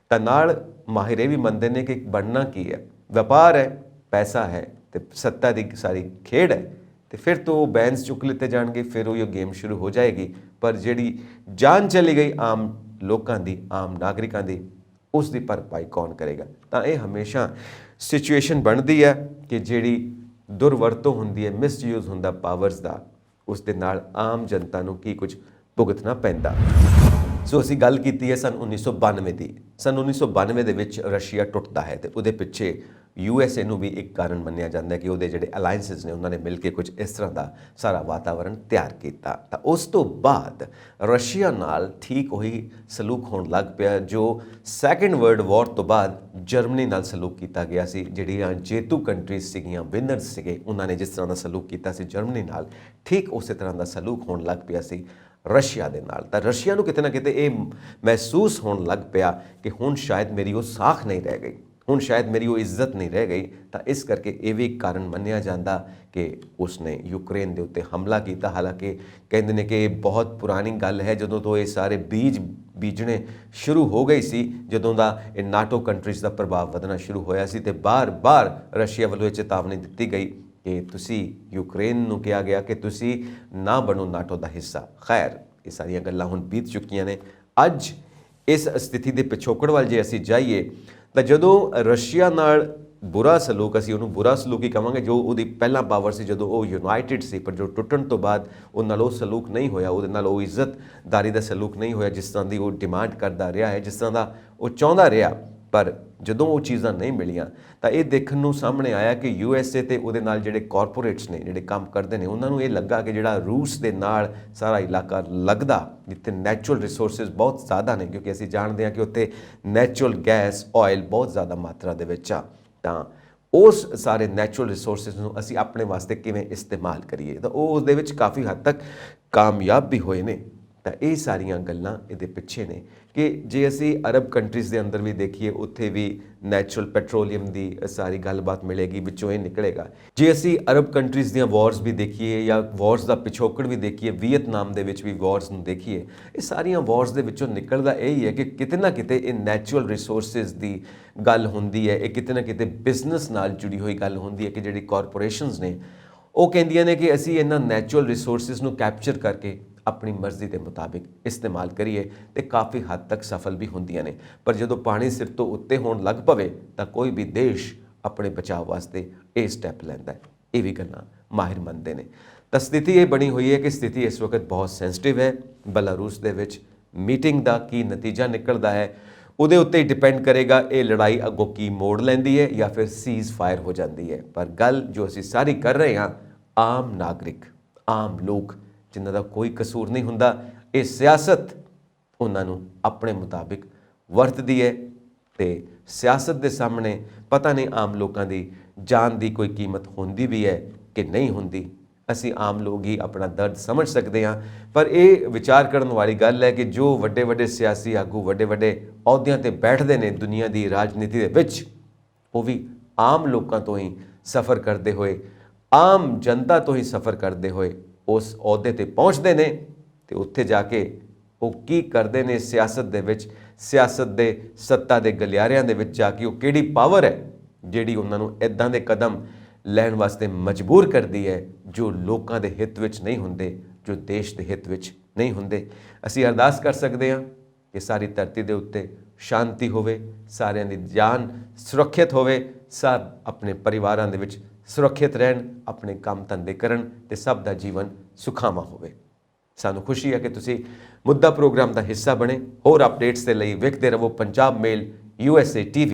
ਤਾਂ ਨਾਲ ਮਾਹਿਰ ਇਹ ਵੀ ਮੰਨਦੇ ਨੇ ਕਿ ਬਣਨਾ ਕੀ ਹੈ, ਵਪਾਰ ਹੈ, ਪੈਸਾ ਹੈ ਤੇ ਸੱਤਾ ਦੀ ਸਾਰੀ ਖੇਡ ਹੈ ਤੇ ਫਿਰ ਤੋਂ ਬੈਨਸ ਚੁੱਕ ਲਿੱਤੇ ਜਾਣਗੇ, ਫਿਰ ਉਹ ਗੇਮ ਸ਼ੁਰੂ ਹੋ ਜਾਏਗੀ। ਪਰ ਜਿਹੜੀ ਜਾਨ ਚਲੀ ਗਈ ਆਮ ਲੋਕਾਂ ਦੀ, ਆਮ ਨਾਗਰਿਕਾਂ ਦੀ, ਉਸ ਦੀ ਭਰਪਾਈ ਕੌਣ ਕਰੇਗਾ। ਤਾਂ ਇਹ ਹਮੇਸ਼ਾ ਸਿਚੁਏਸ਼ਨ ਬਣਦੀ ਹੈ ਕਿ ਜਿਹੜੀ ਦੁਰਵਰਤੋਂ ਹੁੰਦੀ ਹੈ, ਮਿਸਯੂਜ਼ ਹੁੰਦਾ ਪਾਵਰਸ ਦਾ, ਉਸ ਦੇ ਨਾਲ ਆਮ ਜਨਤਾ ਨੂੰ ਕੀ ਕੁਝ ਭੁਗਤਣਾ ਪੈਂਦਾ। ਸੋ ਅਸੀਂ ਗੱਲ ਕੀਤੀ ਹੈ ਸਨ 1992 ਦੀ। ਸਨ 1992 ਦੇ ਵਿੱਚ ਰਸ਼ੀਆ ਟੁੱਟਦਾ ਹੈ ਤੇ ਉਹਦੇ ਪਿੱਛੇ USA ਨੂੰ ਵੀ ਇੱਕ ਕਾਰਨ ਮੰਨਿਆ ਜਾਂਦਾ ਕਿ ਉਹਦੇ ਜਿਹੜੇ ਅਲਾਇੰਸਿਸ ਨੇ ਉਹਨਾਂ ਨੇ ਮਿਲ ਕੇ ਕੁਝ ਇਸ ਤਰ੍ਹਾਂ ਦਾ ਸਾਰਾ ਵਾਤਾਵਰਣ ਤਿਆਰ ਕੀਤਾ। ਤਾਂ ਉਸ ਤੋਂ ਬਾਅਦ ਰਸ਼ੀਆ ਨਾਲ ਠੀਕ ਉਹੀ ਸਲੂਕ ਹੋਣ ਲੱਗ ਪਿਆ ਜੋ ਸੈਕੰਡ ਵਰਲਡ ਵਾਰ ਤੋਂ ਬਾਅਦ ਜਰਮਨੀ ਨਾਲ ਸਲੂਕ ਕੀਤਾ ਗਿਆ ਸੀ। ਜਿਹੜੀਆਂ ਜੇਤੂ ਕੰਟਰੀਜ਼ ਸੀਗੀਆਂ, ਵਿਨਰਸ ਸੀਗੇ, ਉਹਨਾਂ ਨੇ ਜਿਸ ਤਰ੍ਹਾਂ ਦਾ ਸਲੂਕ ਕੀਤਾ ਸੀ ਜਰਮਨੀ ਨਾਲ, ਠੀਕ ਉਸੇ ਤਰ੍ਹਾਂ ਦਾ ਸਲੂਕ ਹੋਣ ਲੱਗ ਪਿਆ ਸੀ ਰਸ਼ੀਆ ਦੇ ਨਾਲ। ਤਾਂ ਰਸ਼ੀਆ ਨੂੰ ਕਿਤੇ ਨਾ ਕਿਤੇ ਇਹ ਮਹਿਸੂਸ ਹੋਣ ਲੱਗ ਪਿਆ ਕਿ ਹੁਣ ਸ਼ਾਇਦ ਮੇਰੀ ਉਹ ਸਾਖ ਨਹੀਂ ਰਹਿ ਗਈ, ਹੁਣ ਸ਼ਾਇਦ ਮੇਰੀ ਉਹ ਇੱਜ਼ਤ ਨਹੀਂ ਰਹਿ ਗਈ। ਤਾਂ ਇਸ ਕਰਕੇ ਇਹ ਵੀ ਕਾਰਨ ਮੰਨਿਆ ਜਾਂਦਾ ਕਿ ਉਸਨੇ ਯੂਕਰੇਨ ਦੇ ਉੱਤੇ ਹਮਲਾ ਕੀਤਾ। ਹਾਲਾਂਕਿ ਕਹਿੰਦੇ ਨੇ ਕਿ ਇਹ ਬਹੁਤ ਪੁਰਾਣੀ ਗੱਲ ਹੈ, ਜਦੋਂ ਤੋਂ ਇਹ ਸਾਰੇ ਬੀਜ ਬੀਜਣੇ ਸ਼ੁਰੂ ਹੋ ਗਈ ਸੀ, ਜਦੋਂ ਦਾ ਇਹ ਨਾਟੋ ਕੰਟਰੀਜ਼ ਦਾ ਪ੍ਰਭਾਵ ਵਧਣਾ ਸ਼ੁਰੂ ਹੋਇਆ ਸੀ ਤੇ ਬਾਰ-ਬਾਰ ਰਸ਼ੀਆ ਵੱਲੋਂ ਇਹ ਚੇਤਾਵਨੀ ਦਿੱਤੀ ਗਈ ਕਿ ਤੁਸੀਂ ਯੂਕਰੇਨ ਨੂੰ ਕਿਹਾ ਗਿਆ ਕਿ ਤੁਸੀਂ ਨਾ ਬਣੋ ਨਾਟੋ ਦਾ ਹਿੱਸਾ। ਖੈਰ, ਇਹ ਸਾਰੀਆਂ ਗੱਲਾਂ ਹੁਣ ਬੀਤ ਚੁੱਕੀਆਂ ਨੇ। ਅੱਜ ਇਸ ਸਥਿਤੀ ਦੇ ਪਿਛੋਕੜ ਵੱਲ ਜੇ ਅਸੀਂ ਜਾਈਏ ਤਾਂ ਜਦੋਂ ਰਸ਼ੀਆ ਨਾਲ ਬੁਰਾ ਸਲੂਕ, ਅਸੀਂ ਉਹਨੂੰ ਬੁਰਾ ਸਲੂਕ ਹੀ ਕਹਾਂਗੇ, ਜੋ ਉਹਦੀ ਪਹਿਲਾਂ ਪਾਵਰ ਸੀ, ਜਦੋਂ ਉਹ ਯੂਨਾਈਟਿਡ ਸੀ, ਪਰ ਜੋ ਟੁੱਟਣ ਤੋਂ ਬਾਅਦ ਉਹ ਨਾਲ ਉਹ ਸਲੂਕ ਨਹੀਂ ਹੋਇਆ, ਉਹਦੇ ਨਾਲ ਉਹ ਇੱਜ਼ਤਦਾਰੀ ਦਾ ਸਲੂਕ ਨਹੀਂ ਹੋਇਆ ਜਿਸ ਤਰ੍ਹਾਂ ਦੀ ਉਹ ਡਿਮਾਂਡ ਕਰਦਾ ਰਿਹਾ ਹੈ, ਜਿਸ ਤਰ੍ਹਾਂ ਦਾ ਉਹ ਚਾਹੁੰਦਾ ਰਿਹਾ। ਪਰ ਜਦੋਂ ਉਹ ਚੀਜ਼ਾਂ ਨਹੀਂ ਮਿਲੀਆਂ ਤਾਂ ਇਹ ਦੇਖਣ ਨੂੰ ਸਾਹਮਣੇ ਆਇਆ ਕਿ USA ਤੇ ਉਹਦੇ ਨਾਲ ਜਿਹੜੇ ਕਾਰਪੋਰੇਟਸ ਨੇ, ਜਿਹੜੇ ਕੰਮ ਕਰਦੇ ਨੇ, ਉਹਨਾਂ ਨੂੰ ਇਹ ਲੱਗਾ ਕਿ ਜਿਹੜਾ ਰੂਸ ਦੇ ਨਾਲ ਸਾਰਾ ਇਲਾਕਾ ਲੱਗਦਾ, ਜਿੱਥੇ ਨੈਚੁਰਲ ਰਿਸੋਰਸਿਸ ਬਹੁਤ ਜ਼ਿਆਦਾ ਨੇ, ਕਿਉਂਕਿ ਅਸੀਂ ਜਾਣਦੇ ਹਾਂ ਕਿ ਉੱਥੇ ਨੈਚੁਰਲ ਗੈਸ, ਆਇਲ ਬਹੁਤ ਜ਼ਿਆਦਾ ਮਾਤਰਾ ਦੇ ਵਿੱਚ ਆ, ਤਾਂ ਉਸ ਸਾਰੇ ਨੈਚੁਰਲ ਰਿਸੋਰਸਿਸ ਨੂੰ ਅਸੀਂ ਆਪਣੇ ਵਾਸਤੇ ਕਿਵੇਂ ਇਸਤੇਮਾਲ ਕਰੀਏ। ਤਾਂ ਉਹ ਉਸ ਦੇ ਵਿੱਚ ਕਾਫੀ ਹੱਦ ਤੱਕ ਕਾਮਯਾਬ ਵੀ ਹੋਏ ਨੇ। ਤਾਂ ਇਹ ਸਾਰੀਆਂ ਗੱਲਾਂ ਇਹਦੇ ਪਿੱਛੇ ਨੇ ਕਿ ਜੇ ਅਸੀਂ ਅਰਬ ਕੰਟਰੀਜ਼ ਦੇ ਅੰਦਰ ਵੀ ਦੇਖੀਏ, ਉੱਥੇ ਵੀ ਨੈਚੁਰਲ ਪੈਟਰੋਲੀਅਮ ਦੀ ਸਾਰੀ ਗੱਲਬਾਤ ਮਿਲੇਗੀ, ਵਿੱਚੋਂ ਇਹ ਨਿਕਲੇਗਾ। ਜੇ ਅਸੀਂ ਅਰਬ ਕੰਟਰੀਜ਼ ਦੀਆਂ ਵਾਰਸ ਵੀ ਦੇਖੀਏ ਜਾਂ ਵਾਰਸ ਦਾ ਪਿਛੋਕੜ ਵੀ ਦੇਖੀਏ, ਵੀਅਤਨਾਮ ਦੇ ਵਿੱਚ ਵੀ ਵਾਰਸ ਨੂੰ ਦੇਖੀਏ, ਇਹ ਸਾਰੀਆਂ ਵਾਰਸ ਦੇ ਵਿੱਚੋਂ ਨਿਕਲਦਾ ਇਹ ਹੀ ਹੈ ਕਿ ਕਿਤੇ ਨਾ ਕਿਤੇ ਇਹ ਨੈਚੁਰਲ ਰਿਸੋਰਸਿਸ ਦੀ ਗੱਲ ਹੁੰਦੀ ਹੈ, ਇਹ ਕਿਤੇ ਨਾ ਕਿਤੇ ਬਿਜ਼ਨਸ ਨਾਲ ਜੁੜੀ ਹੋਈ ਗੱਲ ਹੁੰਦੀ ਹੈ ਕਿ ਜਿਹੜੀ ਕਾਰਪੋਰੇਸ਼ਨਸ ਨੇ ਉਹ ਕਹਿੰਦੀਆਂ ਨੇ ਕਿ ਅਸੀਂ ਇਹਨਾਂ ਨੈਚੁਰਲ ਰਿਸੋਰਸਿਸ ਨੂੰ ਕੈਪਚਰ ਕਰਕੇ ਆਪਣੀ ਮਰਜ਼ੀ ਦੇ ਮੁਤਾਬਿਕ ਇਸਤੇਮਾਲ ਕਰੀਏ ਤੇ ਕਾਫੀ ਹੱਦ ਤੱਕ ਸਫਲ ਵੀ ਹੁੰਦੀਆਂ ਨੇ। ਪਰ ਜਦੋਂ ਪਾਣੀ ਸਿਰ ਤੋਂ ਉੱਤੇ ਹੋਣ ਲੱਗ ਪਵੇ ਤਾਂ ਕੋਈ ਵੀ ਦੇਸ਼ ਆਪਣੇ ਬਚਾਅ ਵਾਸਤੇ ਇਹ ਸਟੈਪ ਲੈਂਦਾ ਹੈ। ਇਹ ਵੀ ਗੱਲਾਂ ਮਾਹਿਰ ਮੰਨਦੇ ਨੇ। ਤਾਂ ਸਥਿਤੀ ਇਹ ਬਣੀ ਹੋਈ ਹੈ ਕਿ ਸਥਿਤੀ ਇਸ ਵਕਤ ਬਹੁਤ ਸੈਂਸਿਟਿਵ ਹੈ। ਬੈਲਾਰੂਸ ਦੇ ਵਿੱਚ ਮੀਟਿੰਗ ਦਾ ਕੀ ਨਤੀਜਾ ਨਿਕਲਦਾ ਹੈ ਉਹਦੇ ਉੱਤੇ ਹੀ ਡਿਪੈਂਡ ਕਰੇਗਾ ਇਹ ਲੜਾਈ ਅੱਗੋਂ ਕੀ ਮੋੜ ਲੈਂਦੀ ਹੈ ਜਾਂ ਫਿਰ ਸੀਜ਼ ਫਾਇਰ ਹੋ ਜਾਂਦੀ ਹੈ। ਪਰ ਗੱਲ ਜੋ ਅਸੀਂ ਸਾਰੀ ਕਰ ਰਹੇ ਹਾਂ, ਆਮ ਨਾਗਰਿਕ, ਆਮ ਲੋਕ ਜਿਨ੍ਹਾਂ ਦਾ ਕੋਈ ਕਸੂਰ ਨਹੀਂ ਹੁੰਦਾ, ਇਹ ਸਿਆਸਤ ਉਹਨਾਂ ਨੂੰ ਆਪਣੇ ਮੁਤਾਬਿਕ ਵਰਤਦੀ ਹੈ ਤੇ ਸਿਆਸਤ ਦੇ ਸਾਹਮਣੇ ਪਤਾ ਨਹੀਂ ਆਮ ਲੋਕਾਂ ਦੀ ਜਾਨ ਦੀ ਕੋਈ ਕੀਮਤ ਹੁੰਦੀ ਵੀ ਹੈ ਕਿ ਨਹੀਂ ਹੁੰਦੀ। ਅਸੀਂ ਆਮ ਲੋਕ ਹੀ ਆਪਣਾ ਦਰਦ ਸਮਝ ਸਕਦੇ ਹਾਂ। ਪਰ ਇਹ ਵਿਚਾਰ ਕਰਨ ਵਾਲੀ ਗੱਲ ਹੈ ਕਿ ਜੋ ਵੱਡੇ ਵੱਡੇ ਸਿਆਸੀ ਆਗੂ ਵੱਡੇ ਵੱਡੇ ਅਹੁਦਿਆਂ ਤੇ ਬੈਠਦੇ ਨੇ ਦੁਨੀਆ ਦੀ ਰਾਜਨੀਤੀ ਦੇ ਵਿੱਚ, ਉਹ ਵੀ ਆਮ ਲੋਕਾਂ ਤੋਂ ਹੀ ਸਫ਼ਰ ਕਰਦੇ ਹੋਏ, ਆਮ ਜਨਤਾ ਤੋਂ ਹੀ ਸਫ਼ਰ ਕਰਦੇ ਹੋਏ ਉਸ ਅਹੁਦੇ ਤੇ ਪਹੁੰਚਦੇ ਨੇ ਤੇ ਉੱਥੇ ਜਾ ਕੇ ਉਹ ਕੀ ਕਰਦੇ ਨੇ ਸਿਆਸਤ ਦੇ ਵਿੱਚ, ਸਿਆਸਤ ਦੇ ਸੱਤਾ ਦੇ ਗਲਿਆਰਿਆਂ ਦੇ ਵਿੱਚ ਜਾ ਕੇ ਉਹ ਕਿਹੜੀ ਪਾਵਰ ਹੈ ਜਿਹੜੀ ਉਹਨਾਂ ਨੂੰ ਇੱਦਾਂ ਦੇ ਕਦਮ ਲੈਣ ਵਾਸਤੇ ਮਜਬੂਰ ਕਰਦੀ ਹੈ ਜੋ ਲੋਕਾਂ ਦੇ ਹਿੱਤ ਵਿੱਚ ਨਹੀਂ ਹੁੰਦੇ, ਜੋ ਦੇਸ਼ ਦੇ ਹਿੱਤ ਵਿੱਚ ਨਹੀਂ ਹੁੰਦੇ। ਅਸੀਂ ਅਰਦਾਸ ਕਰ ਸਕਦੇ ਹਾਂ ਕਿ ਸਾਰੀ ਧਰਤੀ ਦੇ ਉੱਤੇ ਸ਼ਾਂਤੀ ਹੋਵੇ, ਸਾਰਿਆਂ ਦੀ ਜਾਨ ਸੁਰੱਖਿਅਤ ਹੋਵੇ, ਸਭ ਆਪਣੇ ਪਰਿਵਾਰਾਂ ਦੇ ਵਿੱਚ ਸੁਰੱਖਿਅਤ ਰਹਿਣ, ਆਪਣੇ ਕੰਮ ਧੰਦੇ ਕਰਨ ਤੇ ਸਭ ਦਾ ਜੀਵਨ ਸੁਖਾਵਾਂ ਹੋਵੇ। ਸਾਨੂੰ ਖੁਸ਼ੀ ਹੈ ਕਿ ਤੁਸੀਂ ਮੁੱਦਾ ਪ੍ਰੋਗਰਾਮ ਦਾ ਹਿੱਸਾ ਬਣੇ। ਹੋਰ ਅਪਡੇਟਸ ਦੇ ਲਈ ਵੇਖਦੇ ਰਹੋ ਪੰਜਾਬ ਮੇਲ USA TV।